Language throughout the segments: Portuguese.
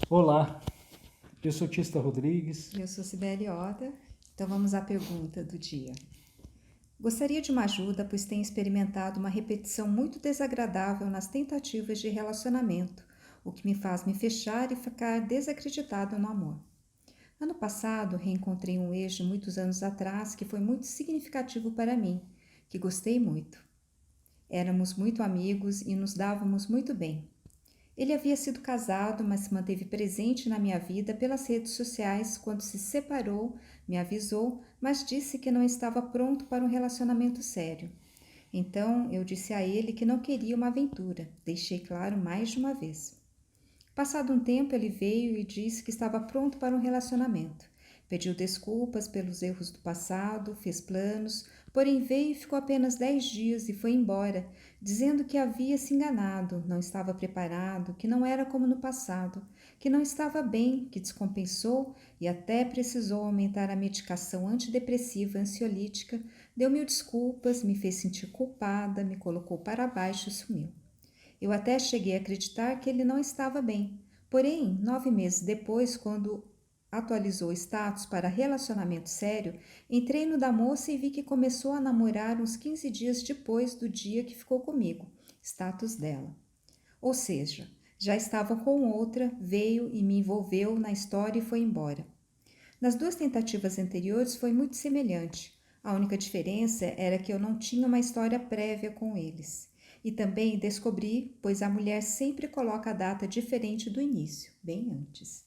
Olá, eu sou Tista Rodrigues. Eu sou Cibele Oda, então vamos à pergunta do dia. Gostaria de uma ajuda, pois tenho experimentado uma repetição muito desagradável nas tentativas de relacionamento, o que me faz me fechar e ficar desacreditado no amor. Ano passado, reencontrei um ex de muitos anos atrás que foi muito significativo para mim, que gostei muito. Éramos muito amigos e nos dávamos muito bem. Ele havia sido casado, mas se manteve presente na minha vida pelas redes sociais. Quando se separou, me avisou, mas disse que não estava pronto para um relacionamento sério. Então eu disse a ele que não queria uma aventura, deixei claro mais de uma vez. Passado um tempo, ele veio e disse que estava pronto para um relacionamento. Pediu desculpas pelos erros do passado, fez planos, porém veio e ficou apenas 10 dias e foi embora, dizendo que havia se enganado, não estava preparado, que não era como no passado, que não estava bem, que descompensou e até precisou aumentar a medicação antidepressiva ansiolítica, deu mil desculpas, me fez sentir culpada, me colocou para baixo e sumiu. Eu até cheguei a acreditar que ele não estava bem. Porém, 9 meses depois, quando atualizou o status para relacionamento sério, entrei no da moça e vi que começou a namorar uns 15 dias depois do dia que ficou comigo, status dela. Ou seja, já estava com outra, veio e me envolveu na história e foi embora. Nas duas tentativas anteriores foi muito semelhante. A única diferença era que eu não tinha uma história prévia com eles. E também descobri, pois a mulher sempre coloca a data diferente do início, bem antes.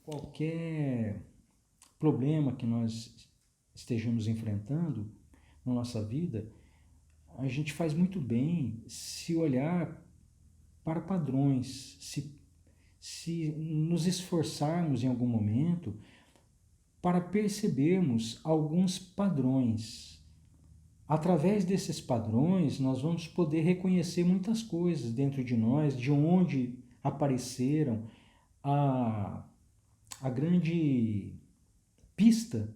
Qualquer problema que nós estejamos enfrentando na nossa vida, a gente faz muito bem se olhar para padrões, se nos esforçarmos em algum momento para percebermos alguns padrões. Através desses padrões, nós vamos poder reconhecer muitas coisas dentro de nós, de onde apareceram. A grande pista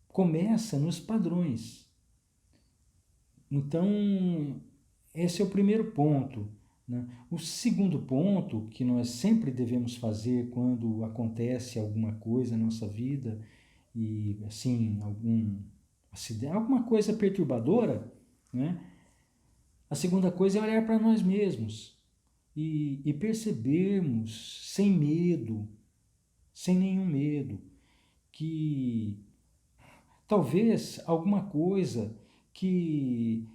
começa nos padrões. Então, esse é o primeiro ponto, né? O segundo ponto que nós sempre devemos fazer quando acontece alguma coisa na nossa vida, e assim, algum acidente, alguma coisa perturbadora, né? A segunda coisa é olhar para nós mesmos e percebermos sem medo, sem nenhum medo, que talvez alguma coisa que,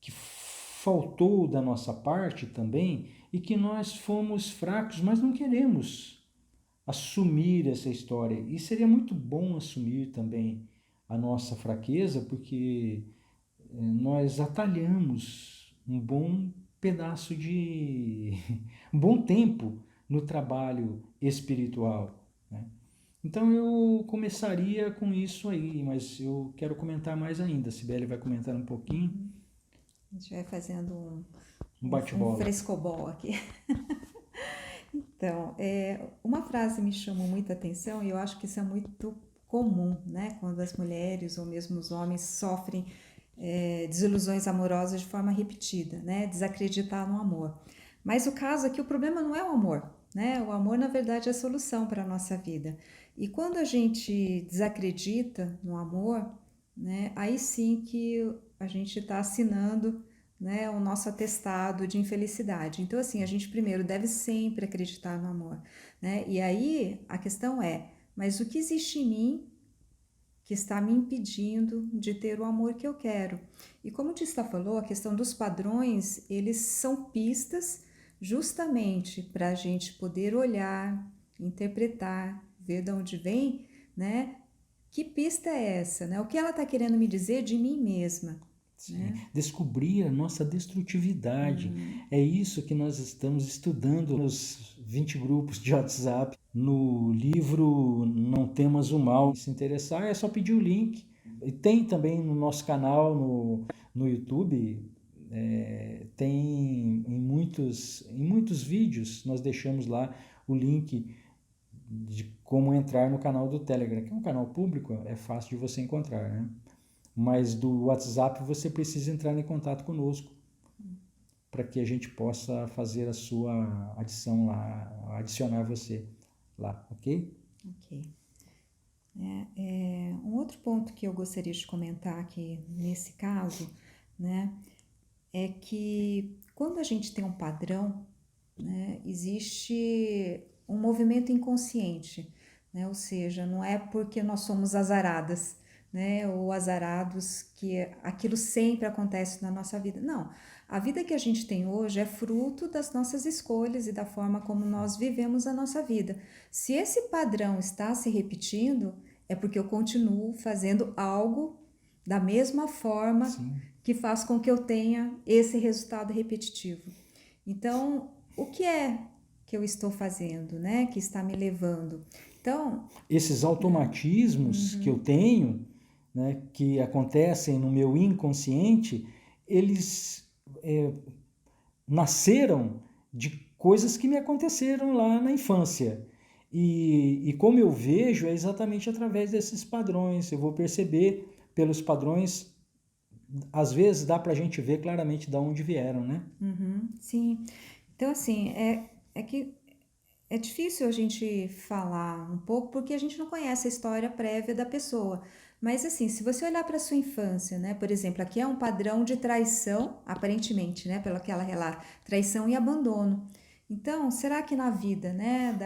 que faltou da nossa parte também e que nós fomos fracos, mas não queremos assumir essa história. E seria muito bom assumir também a nossa fraqueza, porque nós atalhamos um bom pedaço de um bom tempo no trabalho espiritual, né? Então eu começaria com isso aí, mas eu quero comentar mais ainda. A Sibeli vai comentar um pouquinho, A gente vai fazendo um um bate-bola. frescobol aqui. Então, uma frase me chamou muita atenção e eu acho que isso é muito comum, né? Quando as mulheres ou mesmo os homens sofrem desilusões amorosas de forma repetida, né? Desacreditar no amor. Mas o caso aqui, o problema não é o amor, né? O amor, na verdade, é a solução para a nossa vida. E quando a gente desacredita no amor, né? Aí sim que a gente está assinando, né, o nosso atestado de infelicidade. Então, assim, a gente primeiro deve sempre acreditar no amor, né? E aí a questão é, mas o que existe em mim que está me impedindo de ter o amor que eu quero? E como o Tista falou, a questão dos padrões, eles são pistas justamente para a gente poder olhar, interpretar, ver de onde vem, né? Que pista é essa, né? O que ela está querendo me dizer de mim mesma, Sim, né? descobrir a nossa destrutividade. É isso que nós estamos estudando nos 20 grupos de WhatsApp, no livro Não Temas o Mal. Se interessar, é só pedir o link. E tem também no nosso canal no YouTube, tem em muitos vídeos, nós deixamos lá o link de como entrar no canal do Telegram, que é um canal público, é fácil de você encontrar, né? Mas do WhatsApp você precisa entrar em contato conosco. para que a gente possa fazer a sua adição lá, adicionar você lá, ok? Ok. Um outro ponto que eu gostaria de comentar aqui nesse caso, né, é que quando a gente tem um padrão, né, existe um movimento inconsciente, né, ou seja, não é porque nós somos azaradas, né, ou azarados que aquilo sempre acontece na nossa vida. Não, a vida que a gente tem hoje é fruto das nossas escolhas e da forma como nós vivemos a nossa vida. Se esse padrão está se repetindo, é porque eu continuo fazendo algo da mesma forma Sim. que faz com que eu tenha esse resultado repetitivo. Então, o que é que eu estou fazendo, né, que está me levando? Então, esses automatismos que eu tenho, né, que acontecem no meu inconsciente, eles nasceram de coisas que me aconteceram lá na infância. E como eu vejo, é exatamente através desses padrões. Eu vou perceber pelos padrões, às vezes dá para a gente ver claramente de onde vieram, né? sim. Então, assim, é que é difícil a gente falar um pouco porque a gente não conhece a história prévia da pessoa. Mas assim, se você olhar para sua infância, né, por exemplo, aqui é um padrão de traição, aparentemente, né, pelo que ela relata, traição e abandono. Então, será que na vida, né,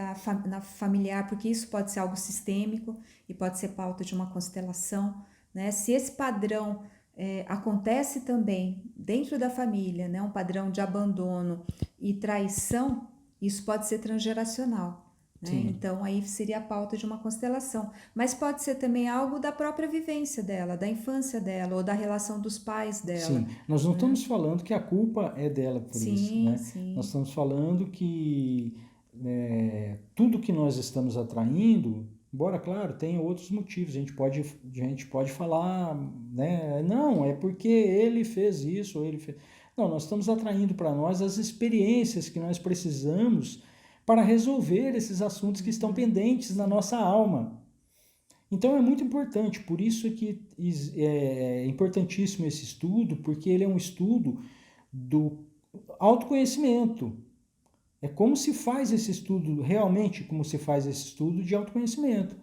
na familiar, porque isso pode ser algo sistêmico e pode ser pauta de uma constelação, né? Se esse padrão acontece também dentro da família, né, um padrão de abandono e traição, isso pode ser transgeracional, né? Sim. Então aí seria a pauta de uma constelação. Mas pode ser também algo da própria vivência dela, da infância dela ou da relação dos pais dela. Sim, nós não estamos falando que a culpa é dela por isso, Sim, né? Nós sim. estamos falando que tudo que nós estamos atraindo, embora, claro, tenha outros motivos, a gente pode falar, né? Não, é porque ele fez isso, ou ele fez... Não, nós estamos atraindo para nós as experiências que nós precisamos para resolver esses assuntos que estão pendentes na nossa alma. Então é muito importante, por isso que é importantíssimo esse estudo, porque ele é um estudo do autoconhecimento. É como se faz esse estudo, realmente como se faz esse estudo de autoconhecimento,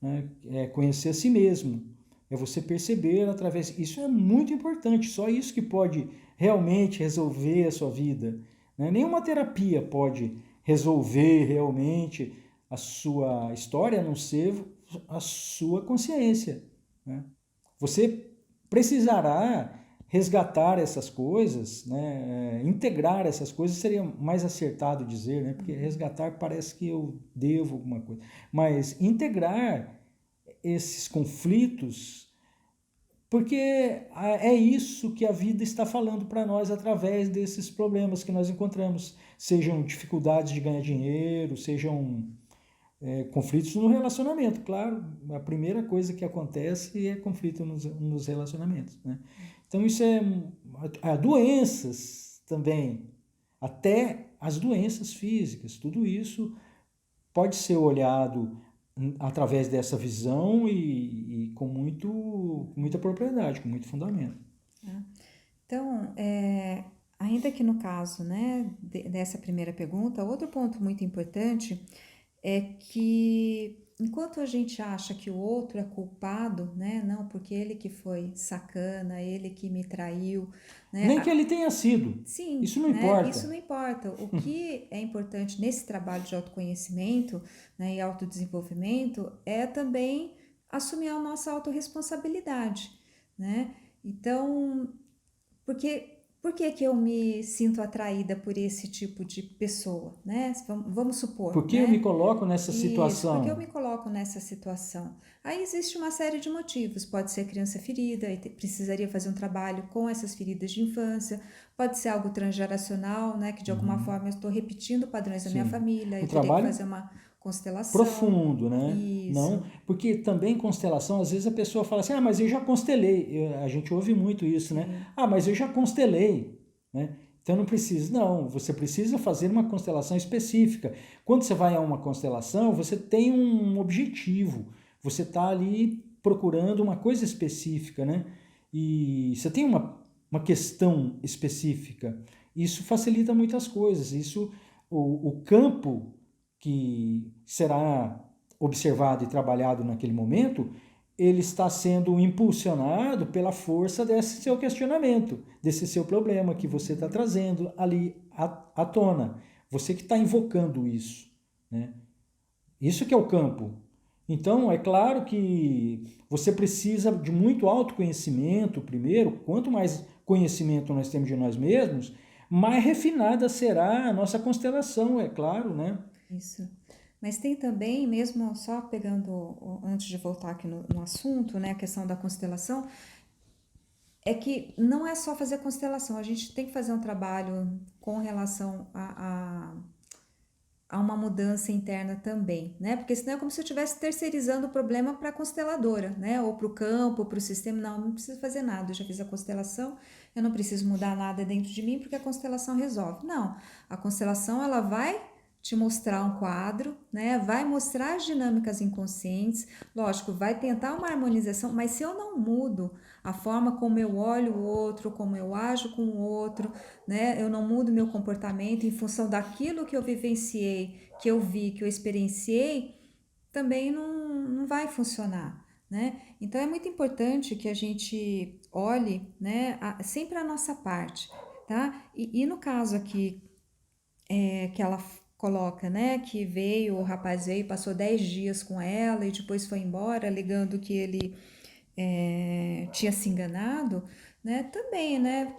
né? É conhecer a si mesmo, é você perceber através... Isso é muito importante, só isso que pode realmente resolver a sua vida, né? Nenhuma terapia pode resolver realmente a sua história, a não ser a sua consciência, né? Você precisará resgatar essas coisas, né? Integrar essas coisas seria mais acertado dizer, né? Porque resgatar parece que eu devo alguma coisa, mas integrar esses conflitos, porque é isso que a vida está falando para nós através desses problemas que nós encontramos, sejam dificuldades de ganhar dinheiro, sejam conflitos no relacionamento. Claro, a primeira coisa que acontece é conflito nos relacionamentos, né? Então isso há doenças também, até as doenças físicas, tudo isso pode ser olhado através dessa visão e com muita propriedade, com muito fundamento. Então, ainda que no caso, né, dessa primeira pergunta, outro ponto muito importante é que enquanto a gente acha que o outro é culpado, né, não, porque ele que foi sacana, ele que me traiu, Nem que né, ele tenha sido, sim, isso não né, isso importa. não importa. O que é importante nesse trabalho de autoconhecimento, né, e autodesenvolvimento é também assumir a nossa autorresponsabilidade, né? Então, por que que eu me sinto atraída por esse tipo de pessoa, né? Vamos supor, Por que eu me né? coloco nessa Isso, porque eu situação? me coloco nessa situação. Aí existe uma série de motivos. Pode ser criança ferida e precisaria fazer um trabalho com essas feridas de infância. Pode ser algo transgeracional, né? Que de alguma forma eu estou repetindo padrões da minha Sim, família. um Eu teria que trabalho fazer uma constelação. profundo, né? Não, Isso. porque também constelação, às vezes a pessoa fala assim, ah, mas eu já constelei. A gente ouve muito isso, né? Sim. Ah, mas eu já constelei, né? Então não precisa, não, você precisa fazer uma constelação específica. Quando você vai a uma constelação, você tem um objetivo, você está ali procurando uma coisa específica, né? E você tem uma questão específica. isso facilita muitas coisas. O campo que será observado e trabalhado naquele momento, ele está sendo impulsionado pela força desse seu questionamento, desse seu problema que você está trazendo ali à tona. Você que está invocando isso, né? Isso que é o campo. Então, é claro que você precisa de muito autoconhecimento primeiro. Quanto mais conhecimento nós temos de nós mesmos, mais refinada será a nossa constelação, é claro, né? Isso. Mas tem também, mesmo só pegando, antes de voltar aqui no assunto, né, a questão da constelação, é que não é só fazer constelação, a gente tem que fazer um trabalho com relação a uma mudança interna também, né? Porque senão é como se eu estivesse terceirizando o problema para a consteladora, né? Ou para o campo, ou para o sistema. Não, não preciso fazer nada, eu já fiz a constelação, eu não preciso mudar nada dentro de mim porque a constelação resolve. Não, a constelação ela vai te mostrar um quadro, né? Vai mostrar as dinâmicas inconscientes, lógico, vai tentar uma harmonização, mas se eu não mudo a forma como eu olho o outro, como eu ajo com o outro, né? Eu não mudo meu comportamento em função daquilo que eu vivenciei, que eu vi, que eu experienciei, também não vai funcionar, né? Então é muito importante que a gente olhe, né, sempre a nossa parte, tá? E no caso aqui que ela coloca, né, que veio, o rapaz veio, passou 10 dias com ela e depois foi embora, alegando que ele tinha se enganado, né, também, né,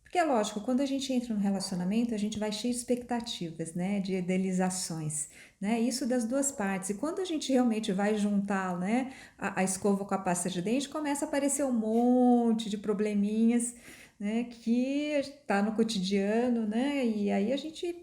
porque é lógico, quando a gente entra no relacionamento, a gente vai cheio de expectativas, né, de idealizações, né, isso das duas partes. E quando a gente realmente vai juntar, né, a escova com a pasta de dente, começa a aparecer um monte de probleminhas, né, que está no cotidiano, né, e aí a gente,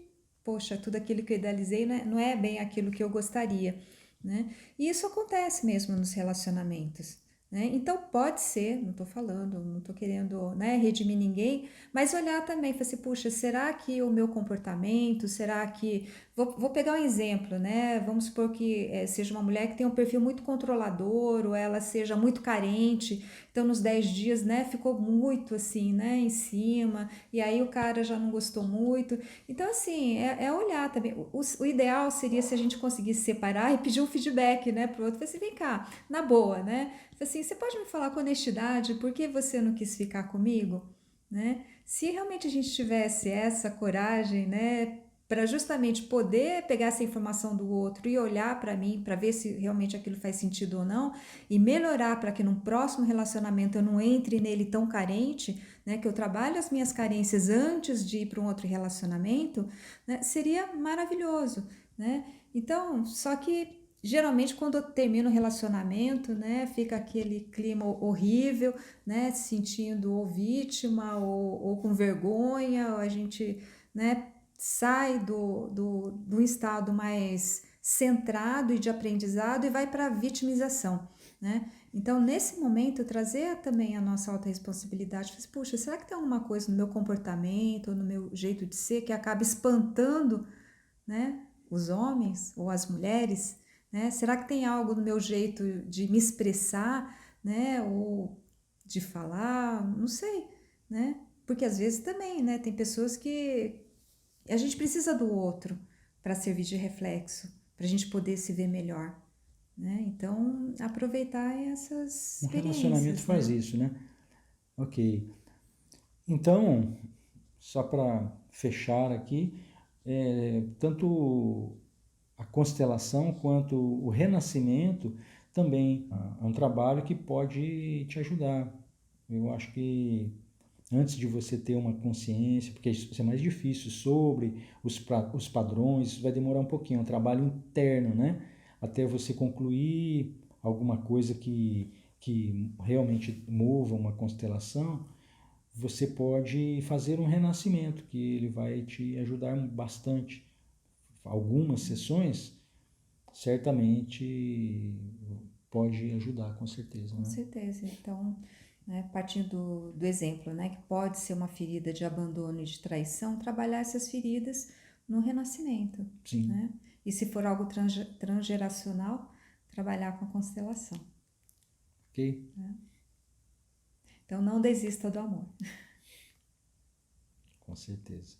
poxa, tudo aquilo que eu idealizei, né, não é bem aquilo que eu gostaria, né, e isso acontece mesmo nos relacionamentos. Né? Então pode ser, não estou falando, não estou querendo, né, redimir ninguém, mas olhar também, falar assim, puxa, será que o meu comportamento, será que... Vou pegar um exemplo, né? Vamos supor que seja uma mulher que tem um perfil muito controlador, ou ela seja muito carente, então nos 10 dias, né, ficou muito assim, né, em cima, e aí o cara já não gostou muito. Então, assim, é olhar também. O ideal seria se a gente conseguisse separar e pedir um feedback, né, pro outro, falar assim, vem cá, na boa, né? Assim, você pode me falar com honestidade por que você não quis ficar comigo? Né? Se realmente a gente tivesse essa coragem, né, para justamente poder pegar essa informação do outro e olhar para mim, para ver se realmente aquilo faz sentido ou não, e melhorar para que num próximo relacionamento eu não entre nele tão carente, né, que eu trabalhe as minhas carências antes de ir para um outro relacionamento, né, seria maravilhoso, né? Então, só que geralmente quando eu termino o relacionamento, né, fica aquele clima horrível, né, se sentindo ou vítima ou com vergonha, ou a gente, né, sai do estado mais centrado e de aprendizado e vai para a vitimização, né? Então, nesse momento, trazer também a nossa autorresponsabilidade, assim, puxa, será que tem alguma coisa no meu comportamento, no meu jeito de ser que acaba espantando, né, os homens ou as mulheres, né? Será que tem algo no meu jeito de me expressar, né, ou de falar, não sei, né? Porque às vezes também, né, tem pessoas que a gente precisa do outro para servir de reflexo, para a gente poder se ver melhor, né? Então, aproveitar essas Um relacionamento experiências, faz né? isso, né? Ok. Então, só para fechar aqui, tanto a constelação quanto o renascimento também é um trabalho que pode te ajudar. Eu acho que antes de você ter uma consciência, porque isso é mais difícil, sobre os padrões, isso vai demorar um pouquinho, é um trabalho interno, né? Até você concluir alguma coisa que realmente mova uma constelação, você pode fazer um renascimento, que ele vai te ajudar bastante. Algumas sessões certamente pode ajudar, com certeza, Com né? certeza. Então, né, partindo do exemplo, né, que pode ser uma ferida de abandono e de traição, trabalhar essas feridas no renascimento, Sim. né? E se for algo transgeracional, trabalhar com a constelação. Ok? Né? Então, não desista do amor. com certeza.